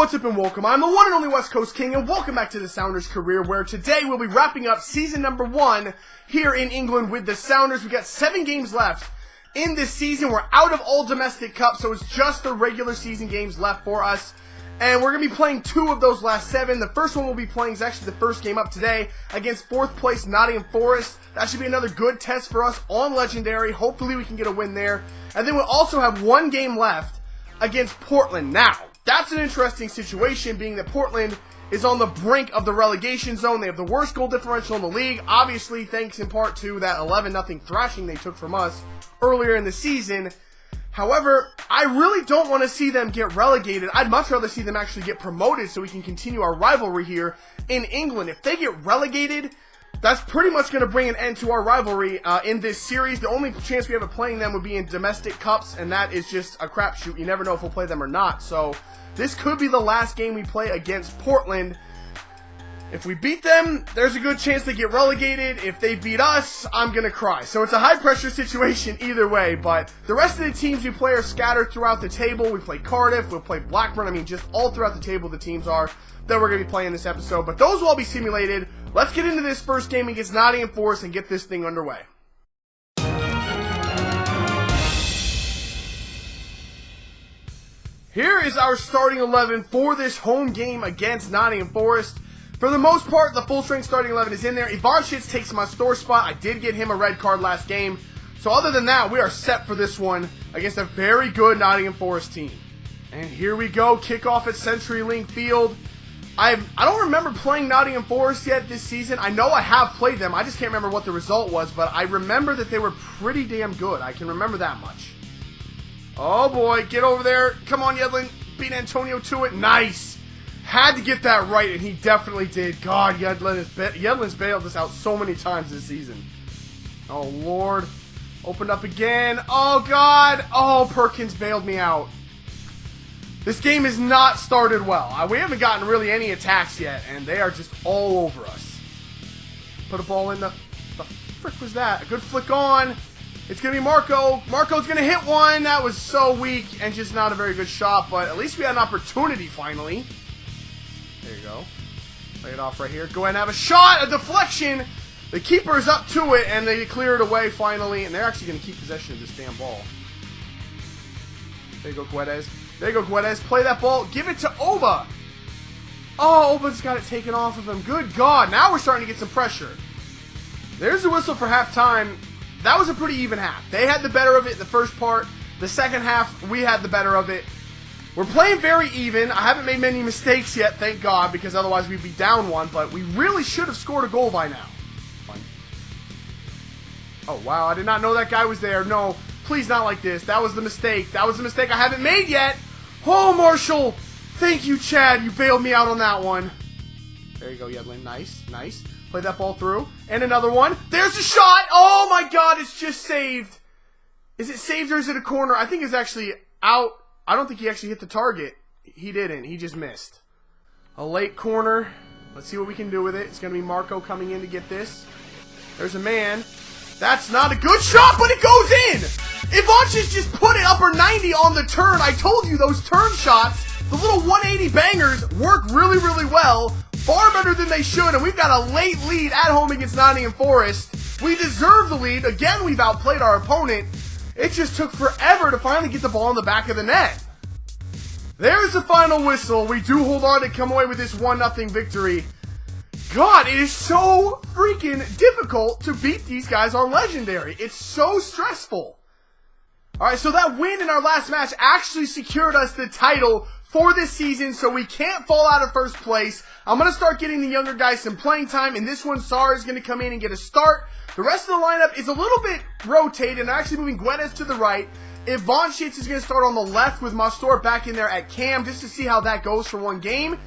what's up and welcome. I'm the one and only West Coast King, and welcome back to the Sounders career, where today we'll be wrapping up season number 1 here in England with the Sounders. We've got 7 games left in this season. We're out of all domestic cups, so it's just the regular season games left for us. And we're going to be playing 2 of those last 7. The first one we'll be playing is actually the first game up today against 4th place Nottingham Forest. That should be another good test for us on Legendary. Hopefully we can get a win there. And then we'll also have 1 game left against Portland. Now, that's an interesting situation, being that Portland is on the brink of the relegation zone. They have the worst goal differential in the league, obviously thanks in part to that 11-0 thrashing they took from us earlier in the season. However, I really don't want to see them get relegated. I'd much rather see them actually get promoted so we can continue our rivalry here in England. If they get relegated, that's pretty much going to bring an end to our rivalry in this series. The only chance we have of playing them would be in domestic cups, and that is just a crapshoot. You never know if we'll play them or not. So this could be the last game we play against Portland. If we beat them, there's a good chance they get relegated. If they beat us, I'm going to cry. So it's a high-pressure situation either way, but the rest of the teams we play are scattered throughout the table. We play Cardiff, we'll play Blackburn. I mean, just all throughout the table the teams are that we're going to be playing this episode, but those will all be simulated. Let's get into this first game against Nottingham Forest and get this thing underway. Here is our starting 11 for this home game against Nottingham Forest. For the most part, the full-strength starting 11 is in there. Ivanchitz takes my store spot. I did get him a red card last game. So other than that, we are set for this one against a very good Nottingham Forest team. And here we go, kickoff at CenturyLink Field. I don't remember playing Nottingham Forest yet this season. I know I have played them. I just can't remember what the result was, but I remember that they were pretty damn good. I can remember that much. Oh boy, get over there. Come on, Yedlin. Beat Antonio to it. Nice. Had to get that right, and he definitely did. God, Yedlin's bailed us out so many times this season. Oh, Lord. Opened up again. Oh, God. Oh, Perkins bailed me out. This game has not started well. We haven't gotten really any attacks yet, and they are just all over us. Put a ball in the frick was that? A good flick on. It's going to be Marco. Marco's going to hit one. That was so weak and just not a very good shot, but at least we had an opportunity finally. There you go. Play it off right here. Go ahead and have a shot. A deflection. The keeper is up to it, and they clear it away finally, and they're actually going to keep possession of this damn ball. There you go, Guedes. There you go, Guedes. Play that ball. Give it to Oba. Oh, Oba's got it taken off of him. Good God. Now we're starting to get some pressure. There's the whistle for halftime. That was a pretty even half. They had the better of it in the first part. The second half, we had the better of it. We're playing very even. I haven't made many mistakes yet, thank God, because otherwise we'd be down 1, but we really should have scored a goal by now. Oh, wow. I did not know that guy was there. No, please not like this. That was the mistake. That was the mistake I haven't made yet. Oh, Marshall. Thank you, Chad. You bailed me out on that one. There you go, Yedlin. Nice, nice. Play that ball through. And another one. There's a shot. Oh, my God. It's just saved. Is it saved or is it a corner? I think it's actually out. I don't think he actually hit the target. He didn't. He just missed. A late corner. Let's see what we can do with it. It's going to be Marco coming in to get this. There's a man. That's not a good shot, but it goes in! Ivanchitz just put it upper 90 on the turn. I told you those turn shots, the little 180 bangers, work really, really well. Far better than they should, and we've got a late lead at home against Nottingham Forest. We deserve the lead. Again, we've outplayed our opponent. It just took forever to finally get the ball in the back of the net. There's the final whistle. We do hold on to come away with this 1-0 victory. God, it is so freaking difficult to beat these guys on Legendary. It's so stressful. Alright, so that win in our last match actually secured us the title for this season, so we can't fall out of first place. I'm going to start getting the younger guys some playing time. In this one, Sar is going to come in and get a start. The rest of the lineup is a little bit rotated, and actually moving Guedes to the right. Ivanchitz is going to start on the left with Mastor back in there at cam, just to see how that goes for one game.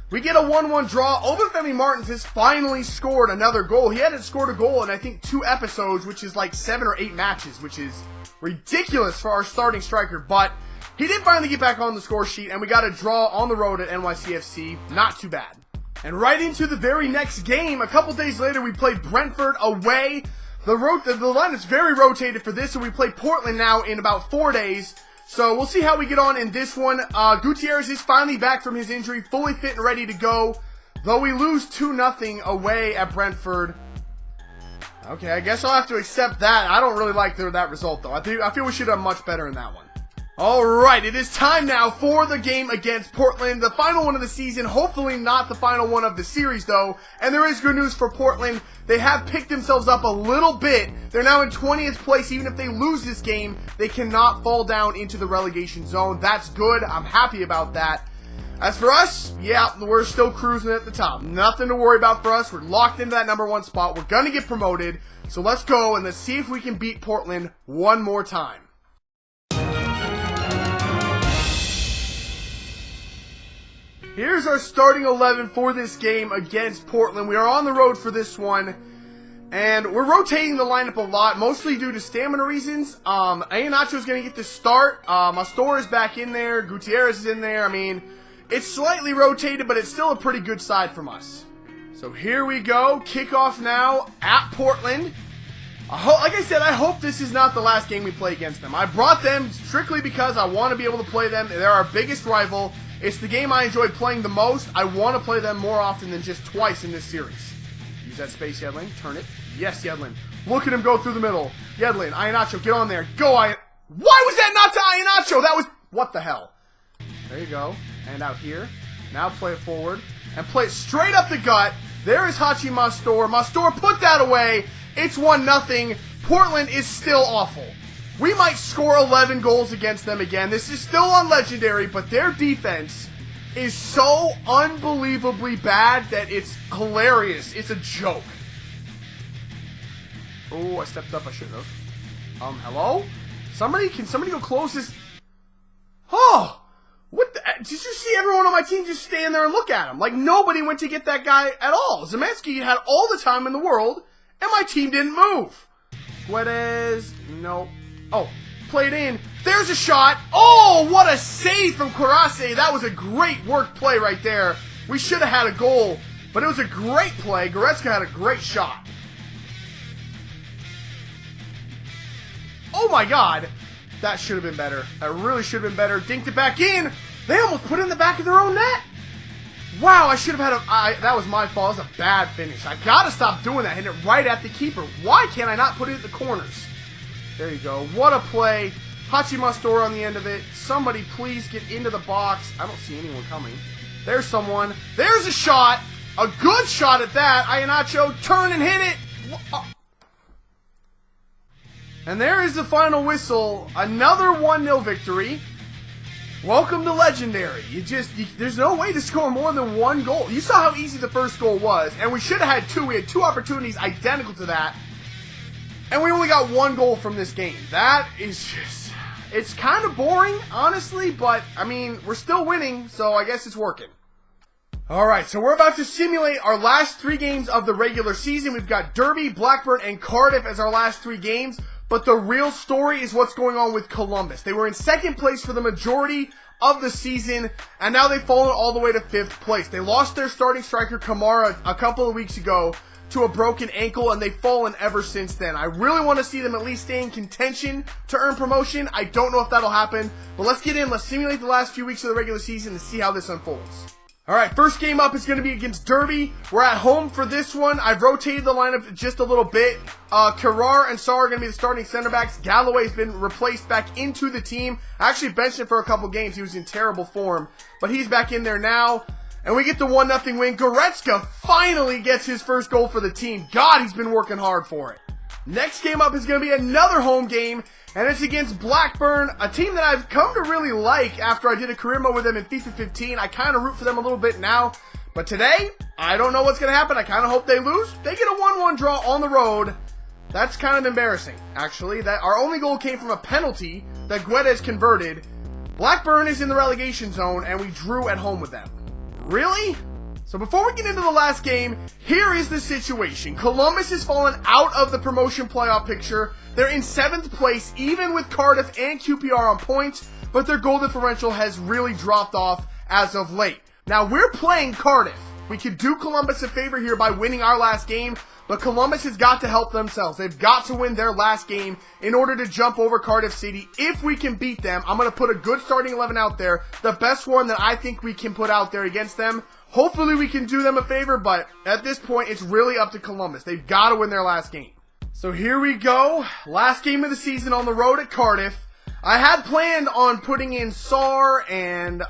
We get a 1-1 draw. Obafemi Martins has finally scored another goal. He hadn't scored a goal in, I think, 2 episodes, which is like 7 or 8 matches, which is ridiculous for our starting striker. But he did finally get back on the score sheet, and we got a draw on the road at NYCFC. Not too bad. And right into the very next game, a couple days later, we played Brentford away. The lineup's very rotated for this, so we play Portland now in about 4 days. So we'll see how we get on in this one. Gutierrez is finally back from his injury, fully fit and ready to go. Though we lose 2-0 away at Brentford. Okay, I guess I'll have to accept that. I don't really like that result, though. I feel we should have done much better in that one. Alright, it is time now for the game against Portland. The final one of the season. Hopefully not the final one of the series, though. And there is good news for Portland. They have picked themselves up a little bit. They're now in 20th place. Even if they lose this game, they cannot fall down into the relegation zone. That's good. I'm happy about that. As for us, yeah, we're still cruising at the top. Nothing to worry about for us. We're locked into that #1 spot. We're going to get promoted. So let's go and let's see if we can beat Portland one more time. Here's our starting 11 for this game against Portland. We are on the road for this one. And we're rotating the lineup a lot, mostly due to stamina reasons. Iheanacho's going to get the start. Mastor is back in there. Gutierrez is in there. I mean, it's slightly rotated, but it's still a pretty good side from us. So here we go. Kickoff now at Portland. Like I said, I hope this is not the last game we play against them. I brought them strictly because I want to be able to play them. They're our biggest rival. It's the game I enjoy playing the most. I want to play them more often than just twice in this series. Use that space, Yedlin. Turn it. Yes, Yedlin. Look at him go through the middle. Yedlin, Iheanacho, get on there. Go, Why was that not to Iheanacho? That was... What the hell? There you go. And out here. Now play it forward. And play it straight up the gut. There is Hachi Mastor. Mastor, put that away. It's 1-0. Portland is still awful. We might score 11 goals against them again. This is still on Legendary, but their defense is so unbelievably bad that it's hilarious. It's a joke. Oh, I stepped up. I should have. Hello? Can somebody go close this? Oh! What the? Did you see everyone on my team just stand there and look at him? Like, nobody went to get that guy at all. Zemanski had all the time in the world, and my team didn't move. Guedes, nope. Oh, played in. There's a shot. Oh, what a save from Kurase. That was a great work play right there. We should have had a goal, but it was a great play. Goretzka had a great shot. Oh my God. That should have been better. That really should have been better. Dinked it back in. They almost put it in the back of their own net. Wow, I should have had that was my fault. That was a bad finish. I gotta stop doing that. Hit it right at the keeper. Why can't I not put it at the corners? There you go. What a play. Hachi Mastor on the end of it. Somebody please get into the box. I don't see anyone coming. There's someone. There's a shot. A good shot at that. Iheanacho, turn and hit it. And there is the final whistle. Another 1-0 victory. Welcome to Legendary. There's no way to score more than one goal. You saw how easy the first goal was. And we should have had two. We had two opportunities identical to that. And we only got one goal from this game. That is just... It's kind of boring, honestly. But, I mean, we're still winning. So I guess it's working. Alright, so we're about to simulate our last 3 games of the regular season. We've got Derby, Blackburn, and Cardiff as our last 3 games. But the real story is what's going on with Columbus. They were in second place for the majority of the season, and now they've fallen all the way to 5th place. They lost their starting striker, Kamara, a couple of weeks ago to a broken ankle, and they've fallen ever since then. I really want to see them at least stay in contention to earn promotion. I don't know if that'll happen, but let's get in. Let's simulate the last few weeks of the regular season and see how this unfolds. Alright, first game up is going to be against Derby. We're at home for this one. I've rotated the lineup just a little bit. Carrar and Sarr are going to be the starting center backs. Galloway's been replaced back into the team. I actually benched him for a couple games. He was in terrible form, but he's back in there now. And we get the 1-0 win. Goretzka finally gets his first goal for the team. God, he's been working hard for it. Next game up is going to be another home game, and it's against Blackburn, a team that I've come to really like after I did a career mode with them in FIFA 15. I kind of root for them a little bit now, but today, I don't know what's going to happen. I kind of hope they lose. They get a 1-1 draw on the road. That's kind of embarrassing, actually. That our only goal came from a penalty that Guedes converted. Blackburn is in the relegation zone, and we drew at home with them. Really? So before we get into the last game, here is the situation. Columbus has fallen out of the promotion playoff picture. They're in 7th place, even with Cardiff and QPR on points, but their goal differential has really dropped off as of late. Now, we're playing Cardiff. We could do Columbus a favor here by winning our last game, but Columbus has got to help themselves. They've got to win their last game in order to jump over Cardiff City. If we can beat them, I'm going to put a good starting 11 out there, the best one that I think we can put out there against them. Hopefully we can do them a favor, but at this point, it's really up to Columbus. They've got to win their last game. So here we go. Last game of the season on the road at Cardiff. I had planned on putting in Sarr and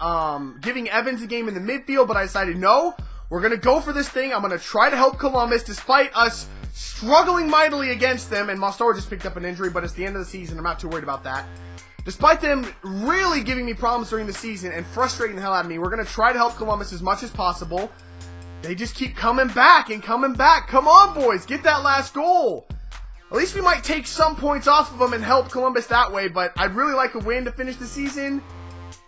giving Evans a game in the midfield, but I decided no. We're going to go for this thing. I'm going to try to help Columbus despite us struggling mightily against them. And Mostar just picked up an injury, but it's the end of the season. I'm not too worried about that. Despite them really giving me problems during the season and frustrating the hell out of me, we're going to try to help Columbus as much as possible. They just keep coming back and coming back. Come on, boys. Get that last goal. At least we might take some points off of them and help Columbus that way, but I'd really like a win to finish the season.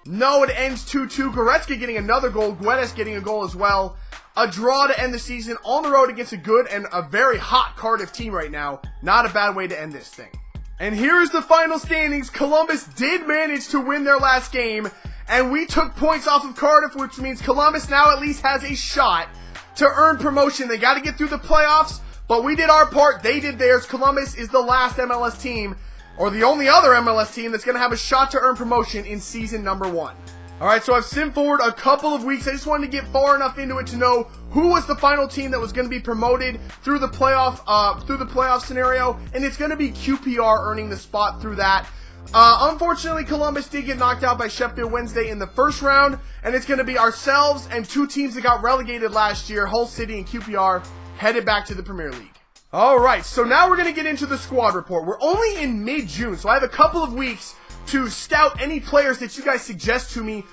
No, it ends 2-2. Goretzka getting another goal. Guedes getting a goal as well. A draw to end the season on the road against a good and a very hot Cardiff team right now. Not a bad way to end this thing. And here's the final standings. Columbus did manage to win their last game, and we took points off of Cardiff, which means Columbus now at least has a shot to earn promotion. They got to get through the playoffs, but we did our part. They did theirs. Columbus is the last MLS team, or the only other MLS team that's going to have a shot to earn promotion in season number 1. Alright, so I've simmed forward a couple of weeks. I just wanted to get far enough into it to know who was the final team that was going to be promoted through the playoff scenario, and it's going to be QPR earning the spot through that. Unfortunately, Columbus did get knocked out by Sheffield Wednesday in the first round, and it's going to be ourselves and two teams that got relegated last year, Hull City and QPR, headed back to the Premier League. Alright, so now we're going to get into the squad report. We're only in mid-June, so I have a couple of weeks to scout any players that you guys suggest to me.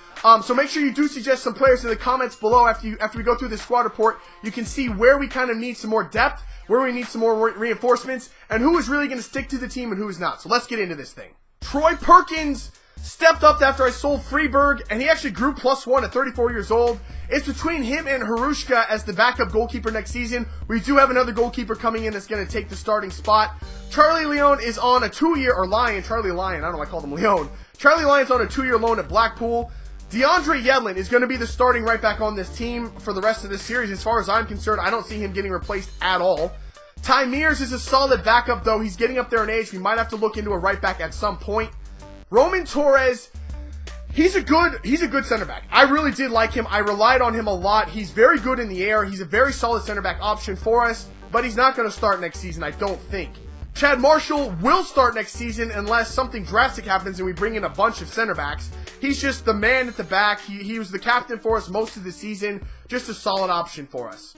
So make sure you do suggest some players in the comments below after we go through the squad report. You can see where we kind of need some more depth, where we need some more reinforcements, and who is really going to stick to the team and who is not. So let's get into this thing. Troy Perkins stepped up after I sold Freeberg, and he actually grew +1 at 34 years old. It's between him and Harushka as the backup goalkeeper next season. We do have another goalkeeper coming in that's going to take the starting spot. Charlie Leon is on a 2-year, or Lion, Charlie Lion, I don't know why I called him Leon. Charlie Lyon's on a 2-year loan at Blackpool. DeAndre Yedlin is going to be the starting right back on this team for the rest of this series. As far as I'm concerned, I don't see him getting replaced at all. Ty Mears is a solid backup, though. He's getting up there in age. We might have to look into a right back at some point. Roman Torres, he's a good center back. I really did like him. I relied on him a lot. He's very good in the air. He's a very solid center back option for us, but he's not going to start next season, I don't think. Chad Marshall will start next season unless something drastic happens and we bring in a bunch of center backs. He's just the man at the back. He was the captain for us most of the season. Just a solid option for us.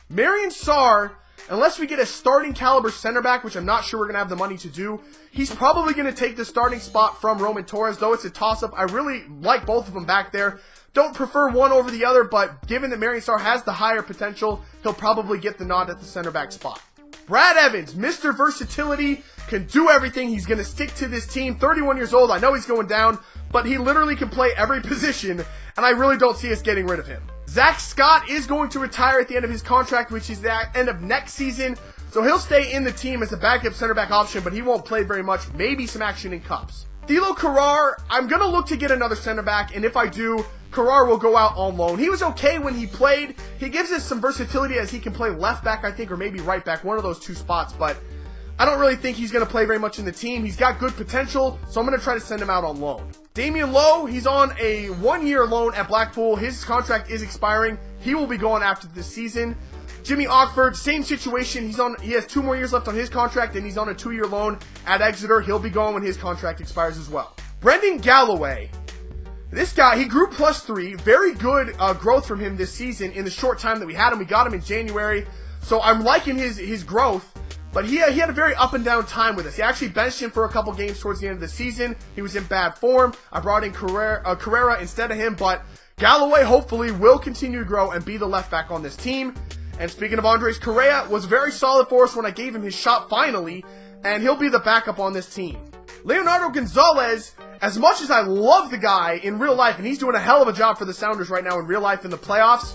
Marion Sarr, unless we get a starting caliber center back, which I'm not sure we're going to have the money to do, he's probably going to take the starting spot from Roman Torres, though it's a toss-up. I really like both of them back there. Don't prefer one over the other, but given that Marion Sarr has the higher potential, he'll probably get the nod at the center back spot. Brad Evans, Mr. Versatility, can do everything. He's going to stick to this team. 31 years old. I know he's going down, but he literally can play every position, and I really don't see us getting rid of him. Zach Scott is going to retire at the end of his contract, which is the end of next season, so he'll stay in the team as a backup center back option, but he won't play very much. Maybe some action in cups. Thilo Carrar, I'm going to look to get another center back, and if I do, Carrar will go out on loan. He was okay when he played. He gives us some versatility as he can play left back, I think, or maybe right back, one of those two spots, but I don't really think he's going to play very much in the team. He's got good potential, so I'm going to try to send him out on loan. Damian Lowe, he's on a 1-year loan at Blackpool. His contract is expiring. He will be going after this season. Jimmy Ockford, same situation. He has 2 more years left on his contract, and he's on a 2-year loan at Exeter. He'll be going when his contract expires as well. Brendan Galloway. This guy, he grew +3. Very good growth from him this season in the short time that we had him. We got him in January, so I'm liking his growth. But he had a very up and down time with us. He actually benched him for a couple games towards the end of the season. He was in bad form. I brought in Carrera instead of him, but Galloway hopefully will continue to grow and be the left back on this team. And speaking of Andres Correa, was very solid for us when I gave him his shot finally, and he'll be the backup on this team. Leonardo Gonzalez, as much as I love the guy in real life, and he's doing a hell of a job for the Sounders right now in real life in the playoffs,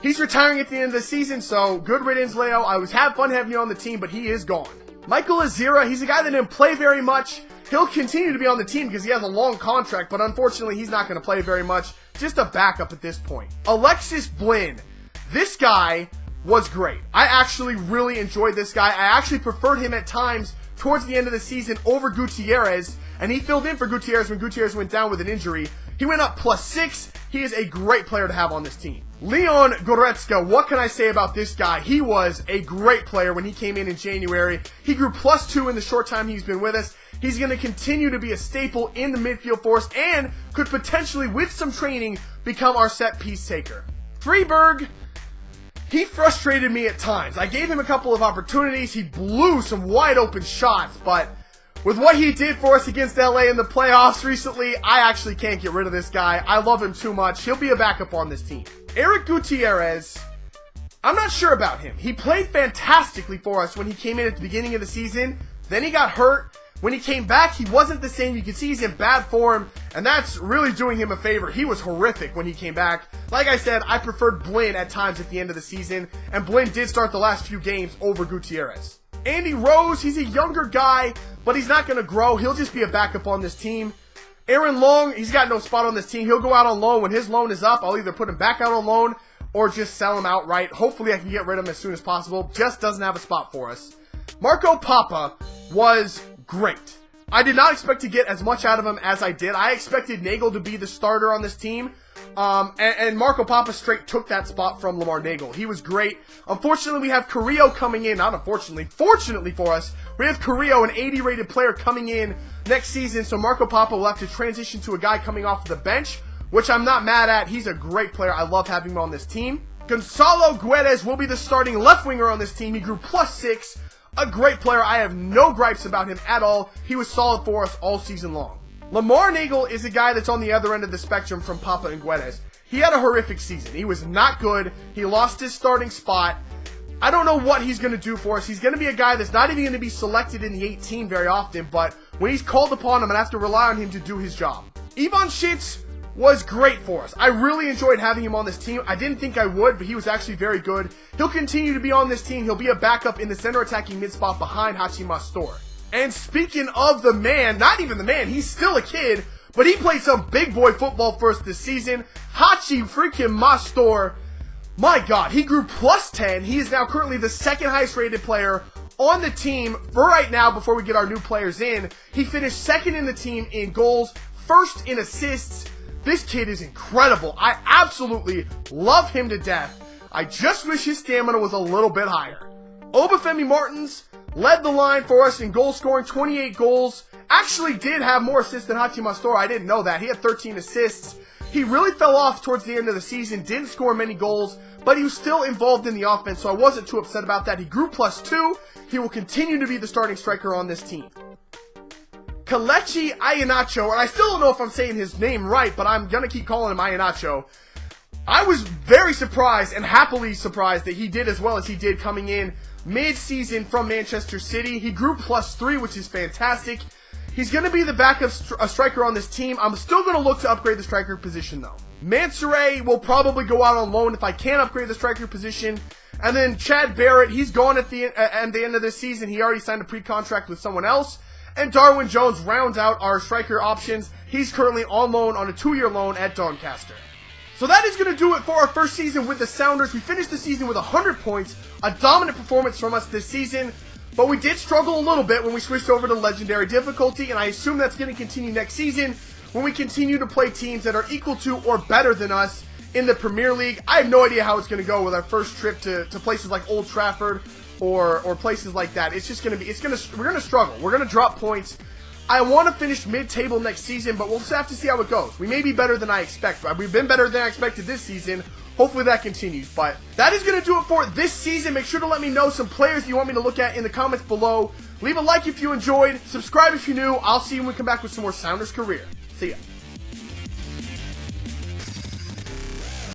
he's retiring at the end of the season, so good riddance, Leo. I was having fun having you on the team, but he is gone. Michael Azira, he's a guy that didn't play very much. He'll continue to be on the team because he has a long contract, but unfortunately he's not going to play very much. Just a backup at this point. Alexis Blinn, this guy was great. I actually really enjoyed this guy. I actually preferred him at times towards the end of the season over Gutierrez, and he filled in for Gutierrez when Gutierrez went down with an injury. He went up +6. He is a great player to have on this team. Leon Goretzka, what can I say about this guy? He was a great player when he came in January. He grew +2 in the short time he's been with us. He's going to continue to be a staple in the midfield for us and could potentially, with some training, become our set piece taker. Freeberg, he frustrated me at times. I gave him a couple of opportunities. He blew some wide open shots, but with what he did for us against LA in the playoffs recently, I actually can't get rid of this guy. I love him too much. He'll be a backup on this team. Eric Gutierrez, I'm not sure about him. He played fantastically for us when he came in at the beginning of the season. Then he got hurt. When he came back, he wasn't the same. You can see he's in bad form, and that's really doing him a favor. He was horrific when he came back. Like I said, I preferred Blinn at times at the end of the season, and Blinn did start the last few games over Gutierrez. Andy Rose, he's a younger guy, but he's not going to grow. He'll just be a backup on this team. Aaron Long, he's got no spot on this team. He'll go out on loan. When his loan is up, I'll either put him back out on loan or just sell him outright. Hopefully I can get rid of him as soon as possible. Just doesn't have a spot for us. Marco Papa was great. I did not expect to get as much out of him as I did. I expected Nagel to be the starter on this team. And Marco Papa straight took that spot from Lamar Nagel. He was great. Unfortunately, we have Carrillo coming in. Not unfortunately. Fortunately for us, we have Carrillo, an 80 rated player, coming in next season. So Marco Papa will have to transition to a guy coming off the bench, which I'm not mad at. He's a great player. I love having him on this team. Gonzalo Guedes will be the starting left winger on this team. He grew +6. A great player. I have no gripes about him at all. He was solid for us all season long. Lamar Nagel is a guy that's on the other end of the spectrum from Papa and Guedes. He had a horrific season. He was not good. He lost his starting spot. I don't know what he's going to do for us. He's going to be a guy that's not even going to be selected in the 18 very often, but when he's called upon, I'm going to have to rely on him to do his job. Ivan Schitz was great for us. I really enjoyed having him on this team. I didn't think I would, but he was actually very good. He'll continue to be on this team. He'll be a backup in the center attacking mid spot behind Hachi Mastor. And speaking of the man, not even the man, he's still a kid, but he played some big boy football for us this season. Hachi freaking Mastor, my God, he grew +10. He is now currently the second highest rated player on the team for right now before we get our new players in. He finished second in the team in goals, first in assists. This kid is incredible. I absolutely love him to death. I just wish his stamina was a little bit higher. Obafemi Martins led the line for us in goal scoring, 28 goals. Actually did have more assists than Hachi Mastor. I didn't know that. He had 13 assists. He really fell off towards the end of the season, didn't score many goals, but he was still involved in the offense, so I wasn't too upset about that. He grew +2. He will continue to be the starting striker on this team. Kelechi Iheanacho, and I still don't know if I'm saying his name right, but I'm going to keep calling him Iheanacho. I was very surprised and happily surprised that he did as well as he did coming in mid-season from Manchester City. He grew +3, which is fantastic. He's going to be the backup striker on this team. I'm still going to look to upgrade the striker position, though. Mansoure will probably go out on loan if I can upgrade the striker position. And then Chad Barrett, he's gone at the end of this season. He already signed a pre-contract with someone else. And Darwin Jones rounds out our striker options. He's currently on loan on a 2-year loan at Doncaster. So that is going to do it for our first season with the Sounders. We finished the season with 100 points, a dominant performance from us this season. But we did struggle a little bit when we switched over to Legendary difficulty, and I assume that's going to continue next season when we continue to play teams that are equal to or better than us in the Premier League. I have no idea how it's going to go with our first trip to places like Old Trafford or places like that. It's just going to be, we're going to struggle. We're going to drop points. I want to finish mid-table next season, but we'll just have to see how it goes. We may be better than I expect. We've been better than I expected this season. Hopefully that continues. But that is going to do it for this season. Make sure to let me know some players you want me to look at in the comments below. Leave a like if you enjoyed. Subscribe if you're new. I'll see you when we come back with some more Sounders Career. See ya.